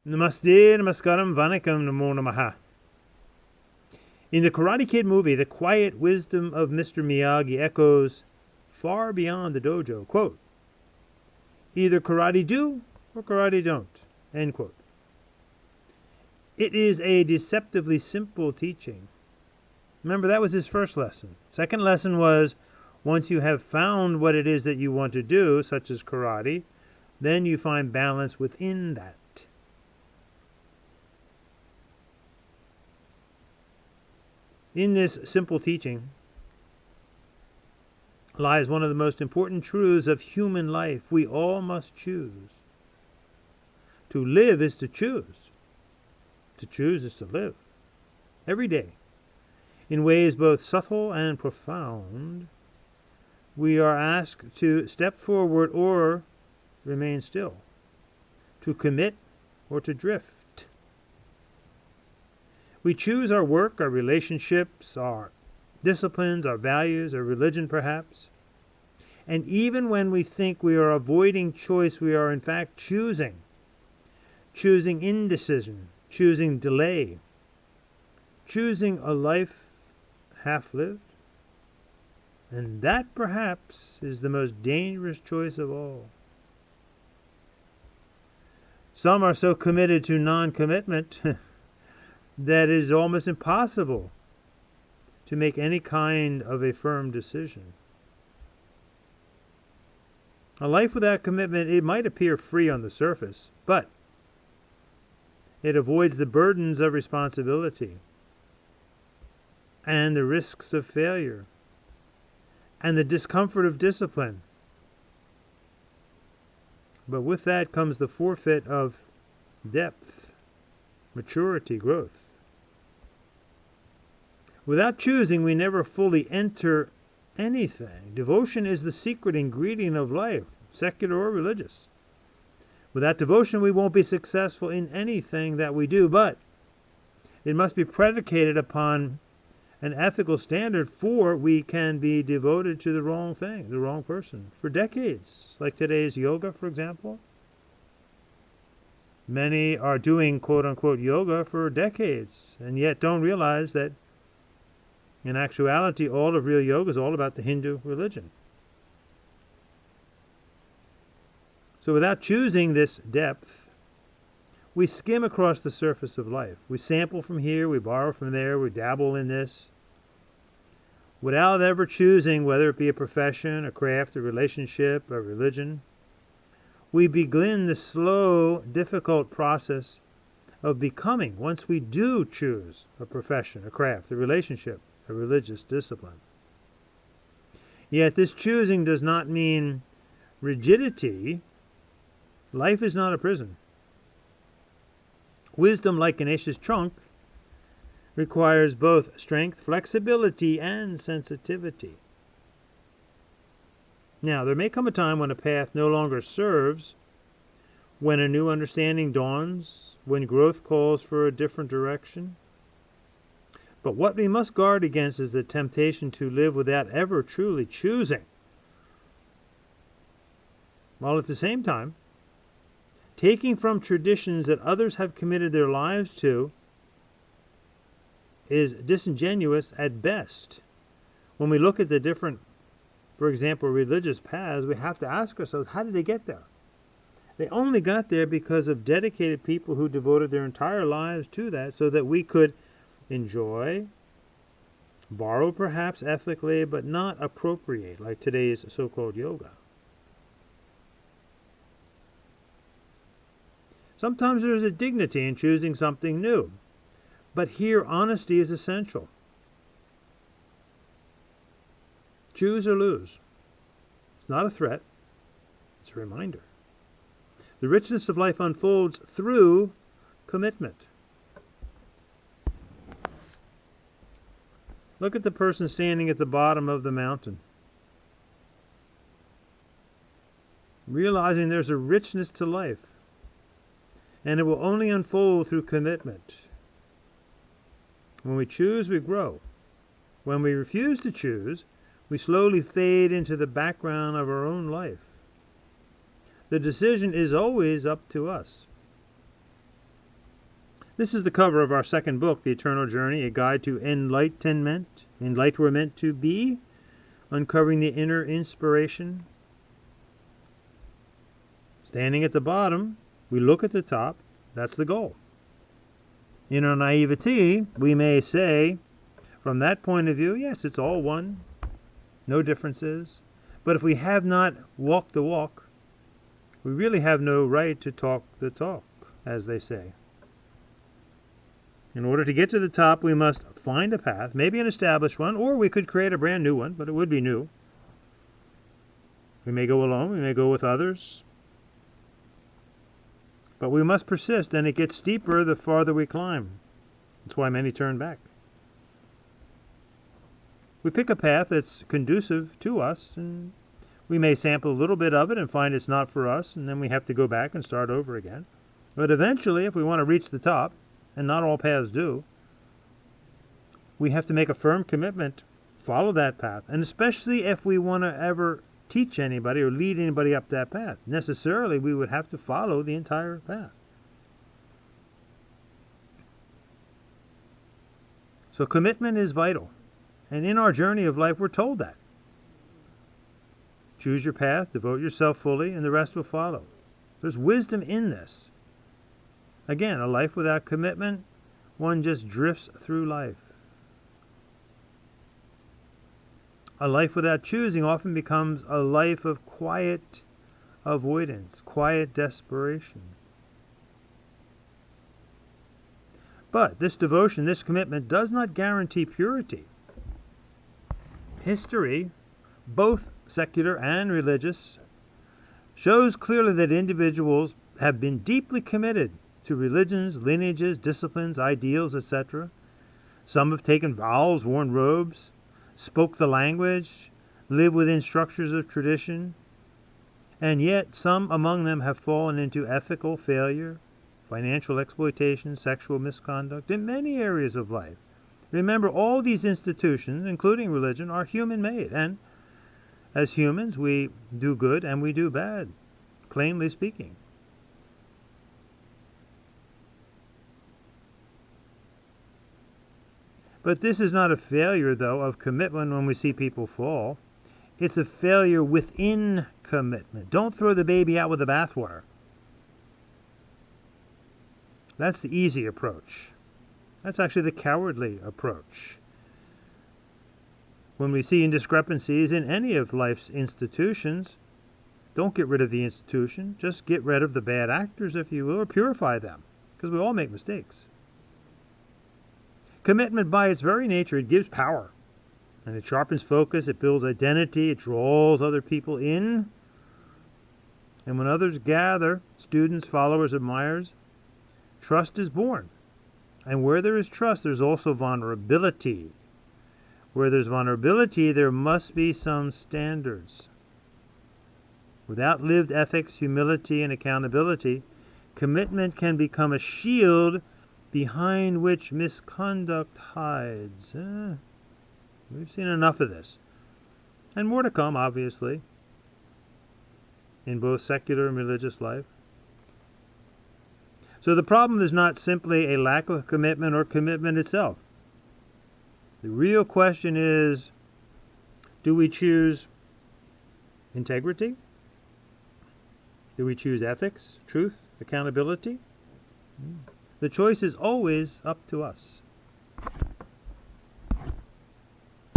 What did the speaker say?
Namaste, namaskaram, vanakkam, namo namaha. In the Karate Kid movie, the quiet wisdom of Mr. Miyagi echoes far beyond the dojo. Quote, either karate do or karate don't. End quote. It is a deceptively simple teaching. Remember, that was his first lesson. Second lesson was, once you have found what it is that you want to do, such as karate, then you find balance within that. In this simple teaching lies one of the most important truths of human life. We all must choose. To live is to choose. To choose is to live. Every day, in ways both subtle and profound, we are asked to step forward or remain still, to commit or to drift. We choose our work, our relationships, our disciplines, our values, our religion perhaps. And even when we think we are avoiding choice, we are in fact choosing. Choosing indecision, choosing delay, choosing a life half-lived. And that perhaps is the most dangerous choice of all. Some are so committed to non-commitment that it is almost impossible to make any kind of a firm decision. A life without commitment, it might appear free on the surface, but it avoids the burdens of responsibility and the risks of failure and the discomfort of discipline. But with that comes the forfeit of depth, maturity, growth. Without choosing, we never fully enter anything. Devotion is the secret ingredient of life, secular or religious. Without devotion, we won't be successful in anything that we do, but it must be predicated upon an ethical standard, for we can be devoted to the wrong thing, the wrong person, for decades, like today's yoga, for example. Many are doing quote-unquote yoga for decades, and yet don't realize that in actuality, all of real yoga is all about the Hindu religion. So without choosing this depth, we skim across the surface of life. We sample from here, we borrow from there, we dabble in this. Without ever choosing whether it be a profession, a craft, a relationship, a religion, we begin the slow, difficult process of becoming once we do choose a profession, a craft, a relationship, a religious discipline. Yet this choosing does not mean rigidity. Life is not a prison. Wisdom, like Ganesha's trunk, requires both strength, flexibility, and sensitivity. Now, there may come a time when a path no longer serves, when a new understanding dawns, when growth calls for a different direction. But what we must guard against is the temptation to live without ever truly choosing, while at the same time taking from traditions that others have committed their lives to is disingenuous at best. When we look at the different, for example, religious paths, we have to ask ourselves, how did they get there? They only got there because of dedicated people who devoted their entire lives to that, so that we could enjoy, borrow perhaps ethically, but not appropriate, like today's so-called yoga. Sometimes there is a dignity in choosing something new, but here honesty is essential. Choose or lose. It's not a threat, it's a reminder. The richness of life unfolds through commitment. Look at the person standing at the bottom of the mountain, realizing there's a richness to life, and it will only unfold through commitment. When we choose, we grow. When we refuse to choose, we slowly fade into the background of our own life. The decision is always up to us. This is the cover of our second book, The Eternal Journey, A Guide to Enlightenment. Enlight we're meant to be, uncovering the inner inspiration. Standing at the bottom, we look at the top. That's the goal. In our naivety, we may say, from that point of view, yes, it's all one, no differences. But if we have not walked the walk, we really have no right to talk the talk, as they say. In order to get to the top, we must find a path, maybe an established one, or we could create a brand new one, but it would be new. We may go alone, we may go with others. But we must persist, and it gets steeper the farther we climb. That's why many turn back. We pick a path that's conducive to us, and we may sample a little bit of it and find it's not for us, and then we have to go back and start over again. But eventually, if we want to reach the top, and not all paths do, we have to make a firm commitment, follow that path, and especially if we want to ever teach anybody or lead anybody up that path. Necessarily, we would have to follow the entire path. So commitment is vital. And in our journey of life, we're told that. Choose your path, devote yourself fully, and the rest will follow. There's wisdom in this. Again, a life without commitment, one just drifts through life. A life without choosing often becomes a life of quiet avoidance, quiet desperation. But this devotion, this commitment, does not guarantee purity. History, both secular and religious, shows clearly that individuals have been deeply committed to religions, lineages, disciplines, ideals, etc. Some have taken vows, worn robes, spoke the language, lived within structures of tradition, and yet some among them have fallen into ethical failure, financial exploitation, sexual misconduct in many areas of life. Remember, all these institutions, including religion, are human-made, and as humans, we do good and we do bad, plainly speaking. But this is not a failure, though, of commitment when we see people fall. It's a failure within commitment. Don't throw the baby out with the bathwater. That's the easy approach. That's actually the cowardly approach. When we see discrepancies in any of life's institutions, don't get rid of the institution. Just get rid of the bad actors, if you will, or purify them, because we all make mistakes. Commitment, by its very nature, it gives power, and it sharpens focus, it builds identity, it draws other people in. And when others gather, students, followers, admirers, trust is born. And where there is trust, there's also vulnerability. Where there's vulnerability, there must be some standards. Without lived ethics, humility, and accountability, commitment can become a shield behind which misconduct hides. We've seen enough of this. And more to come, obviously, in both secular and religious life. So the problem is not simply a lack of commitment or commitment itself. The real question is, do we choose integrity? Do we choose ethics, truth, accountability? The choice is always up to us.